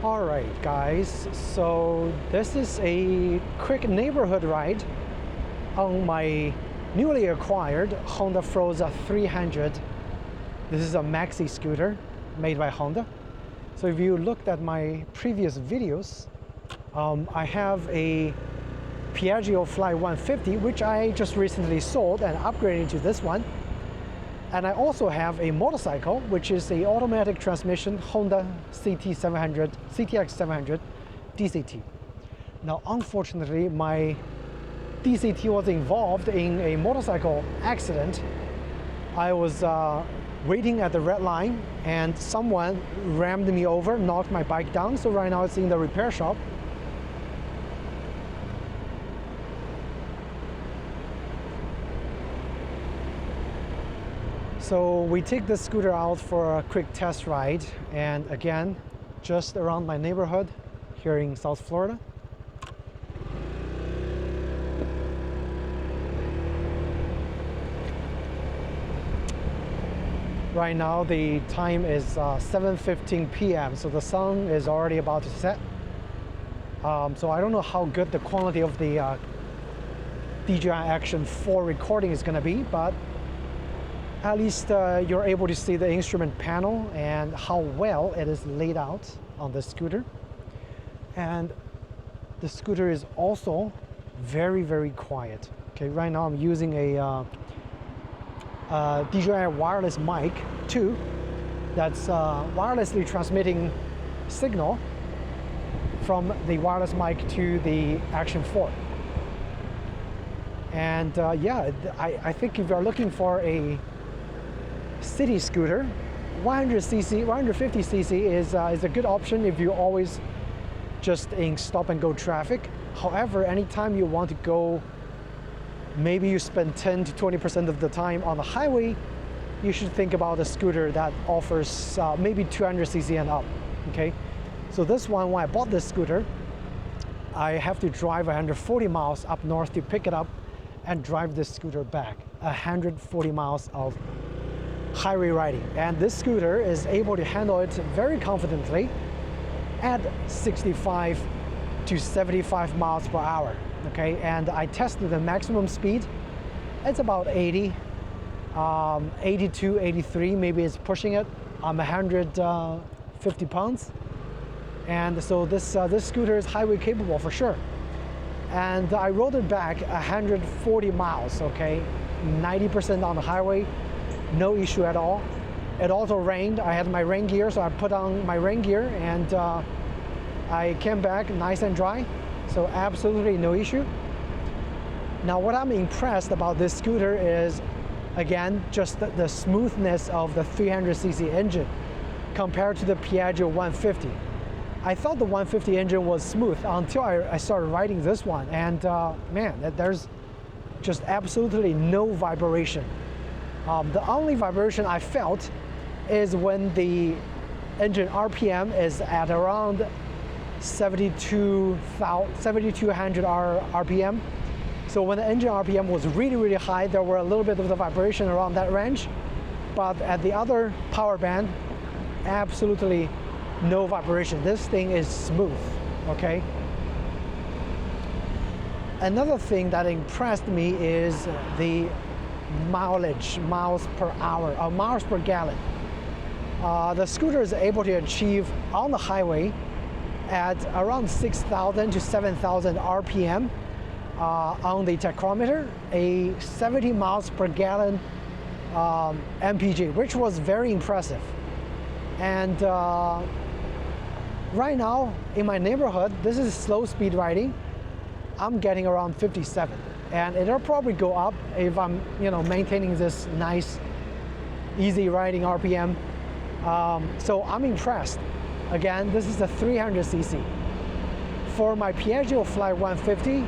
Alright guys, so this is a quick neighborhood ride on my newly acquired Honda Forza 300. This is a maxi scooter made by Honda. So if you looked at my previous videos, I have a Piaggio Fly 150, which I just recently sold and upgraded to this one. And I also have a motorcycle, which is a automatic transmission Honda CTX700 DCT. Now, unfortunately, my DCT was involved in a motorcycle accident. I was waiting at the red line and someone rammed me over, knocked my bike down. So right now it's in the repair shop. So we take the scooter out for a quick test ride, and again, just around my neighborhood here in South Florida. Right now the time is 7:15 p.m. so the sun is already about to set. So I don't know how good the quality of the DJI Action 4 recording is going to be, but at least you're able to see the instrument panel and how well it is laid out on the scooter. And the scooter is also very, very quiet. Okay, right now I'm using a DJI wireless mic 2 that's wirelessly transmitting signal from the wireless mic to the Action 4. And yeah, I think if you're looking for a city scooter, 150cc is a good option if you always just in stop and go traffic. However, anytime you want to go, maybe you spend 10 to 20% of the time on the highway, you should think about a scooter that offers maybe 200cc and up. Okay, so this one, when I bought this scooter, I have to drive 140 miles up north to pick it up and drive this scooter back. 140 miles of highway riding, and this scooter is able to handle it very confidently at 65 to 75 miles per hour. Okay, and I tested the maximum speed. It's about 80, 82, 83, maybe it's pushing it. I'm 150 pounds, and so this scooter is highway capable for sure. And I rode it back 140 miles. Okay, 90% on the highway. No issue at all. It also rained. I had my rain gear, so I put on my rain gear and I came back nice and dry. So absolutely no issue. Now what I'm impressed about this scooter is, again, just the smoothness of the 300cc engine compared to the Piaggio 150. I thought the 150 engine was smooth until I started riding this one, and man, there's just absolutely no vibration. The only vibration I felt is when the engine RPM is at around 7,200 RPM. So when the engine RPM was really, really high, there were a little bit of the vibration around that range. But at the other power band, absolutely no vibration. This thing is smooth, okay? Another thing that impressed me is the mileage, miles per hour, or miles per gallon. The scooter is able to achieve on the highway at around 6,000 to 7,000 RPM on the tachometer, a 70 miles per gallon MPG, which was very impressive. And right now in my neighborhood, this is slow speed riding. I'm getting around 57. And it'll probably go up if I'm, maintaining this nice, easy riding RPM. So I'm impressed. Again, this is a 300cc. For my Piaggio Fly 150,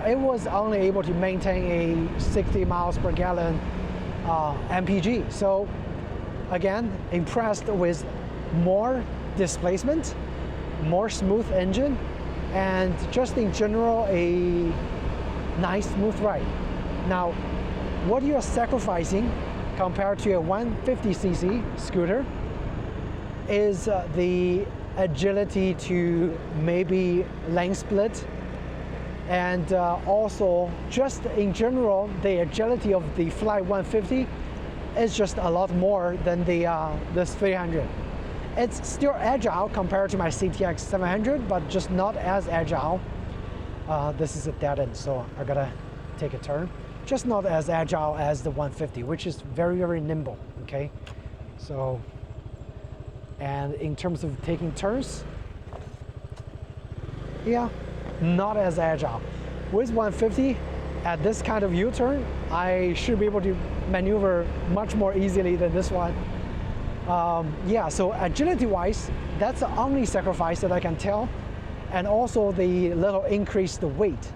it was only able to maintain a 60 miles per gallon MPG. So again, impressed with more displacement, more smooth engine, and just in general, a nice smooth ride. Now, what you are sacrificing compared to a 150cc scooter is the agility to maybe lane split, and also just in general, the agility of the Fly 150 is just a lot more than this 300. It's still agile compared to my CTX 700, but just not as agile. This is a dead end, so I gotta take a turn. Just not as agile as the 150, which is very, very nimble, okay? So, and in terms of taking turns, yeah, not as agile. With 150, at this kind of U-turn, I should be able to maneuver much more easily than this one. Yeah, so agility-wise, that's the only sacrifice that I can tell, and also the little increased weight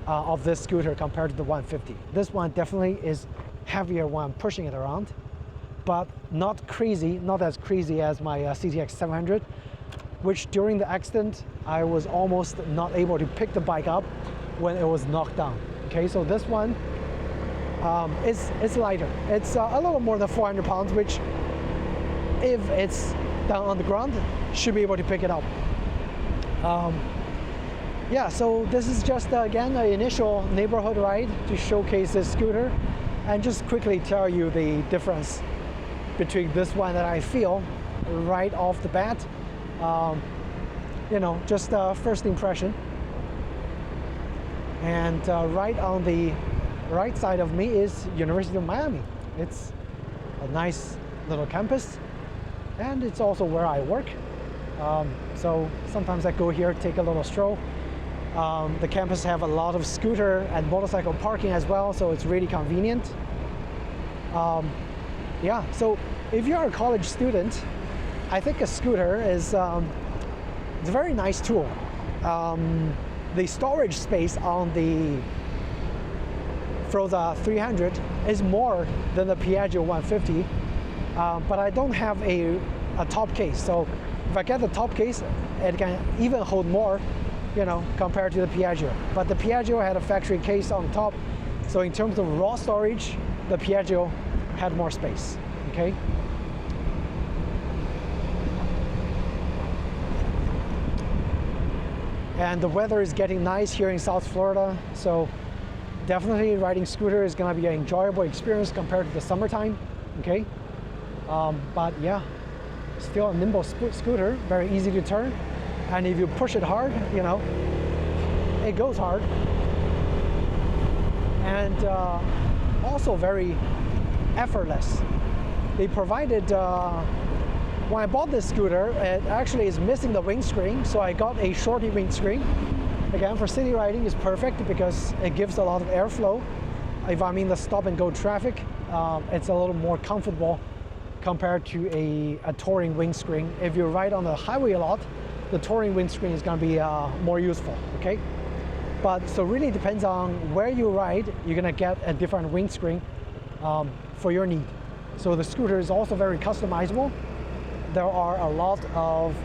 of this scooter compared to the 150. This one definitely is heavier when I'm pushing it around, but not crazy, not as crazy as my CTX 700, which during the accident, I was almost not able to pick the bike up when it was knocked down. Okay, so this one is lighter. It's a little more than 400 pounds, which if it's down on the ground, should be able to pick it up. Yeah, so this is just again an initial neighborhood ride to showcase this scooter and just quickly tell you the difference between this one that I feel right off the bat. You know, just first impression. And right on the right side of me is University of Miami. It's a nice little campus, and it's also where I work. So sometimes I go here, take a little stroll. The campus have a lot of scooter and motorcycle parking as well, so it's really convenient. Yeah, so if you're a college student, I think a scooter is it's a very nice tool. The storage space on the Forza 300 is more than the Piaggio 150, but I don't have a top case. So if I get the top case, it can even hold more, you know, compared to the Piaggio. But the Piaggio had a factory case on top, so in terms of raw storage, the Piaggio had more space. Okay. And the weather is getting nice here in South Florida, so definitely riding scooter is going to be an enjoyable experience compared to the summertime. Okay, but yeah, still a nimble scooter, very easy to turn, and if you push it hard, you know, it goes hard, and also very effortless. They provided, when I bought this scooter, it actually is missing the windscreen, so I got a shorty windscreen. Again, for city riding is perfect because it gives a lot of airflow. If I'm in the stop and go traffic, it's a little more comfortable compared to a touring windscreen. If you ride on the highway a lot, the touring windscreen is going to be more useful, okay? But so really depends on where you ride, you're going to get a different windscreen for your need. So the scooter is also very customizable. There are a lot of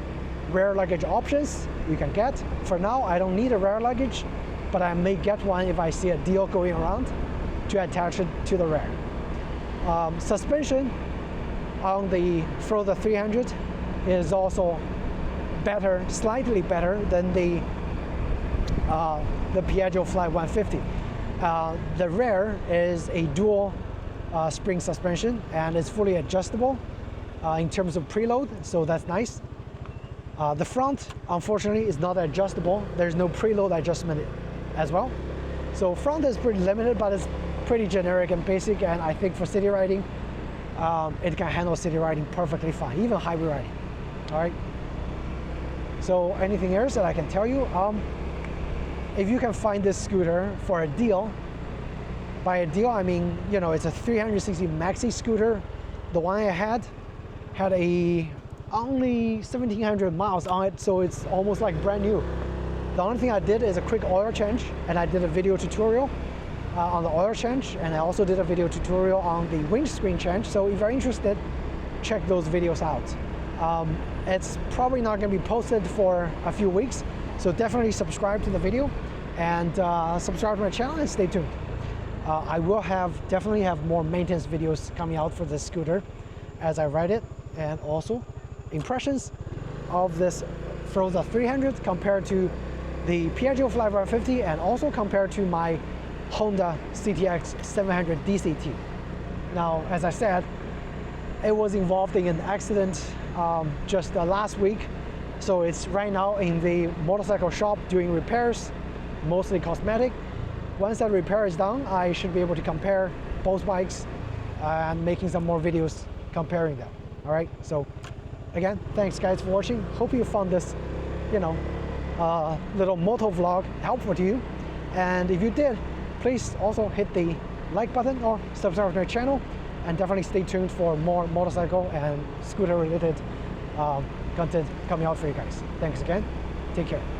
rear luggage options you can get. For now, I don't need a rear luggage, but I may get one if I see a deal going around to attach it to the rear. Suspension on the Forza 300 is also better, slightly better than the Piaggio Fly 150. The rear is a dual spring suspension and it's fully adjustable in terms of preload, so that's nice. The front, unfortunately, is not adjustable. There's no preload adjustment as well. So front is pretty limited, but it's pretty generic and basic, and I think for city riding, it can handle city riding perfectly fine, even highway riding. All right. So anything else that I can tell you? If you can find this scooter for a deal, by a deal I mean, you know, it's a 360 maxi scooter. The one I had only 1,700 miles on it, so it's almost like brand new. The only thing I did is a quick oil change, and I did a video tutorial on the oil change, and I also did a video tutorial on the windscreen change. So if you're interested, check those videos out. It's probably not going to be posted for a few weeks, so definitely subscribe to the video and subscribe to my channel and stay tuned. I will definitely have more maintenance videos coming out for this scooter as I ride it, and also impressions of this Forza 300 compared to the Piaggio Fly 150, and also compared to my Honda CTX700 DCT. Now, as I said, it was involved in an accident just last week, so it's right now in the motorcycle shop doing repairs, mostly cosmetic. Once that repair is done, I should be able to compare both bikes and making some more videos comparing them. All right, so again, thanks guys for watching. Hope you found this, little moto vlog helpful to you. And if you did, please also hit the like button or subscribe to my channel, and definitely stay tuned for more motorcycle and scooter related content coming out for you guys. Thanks again. Take care.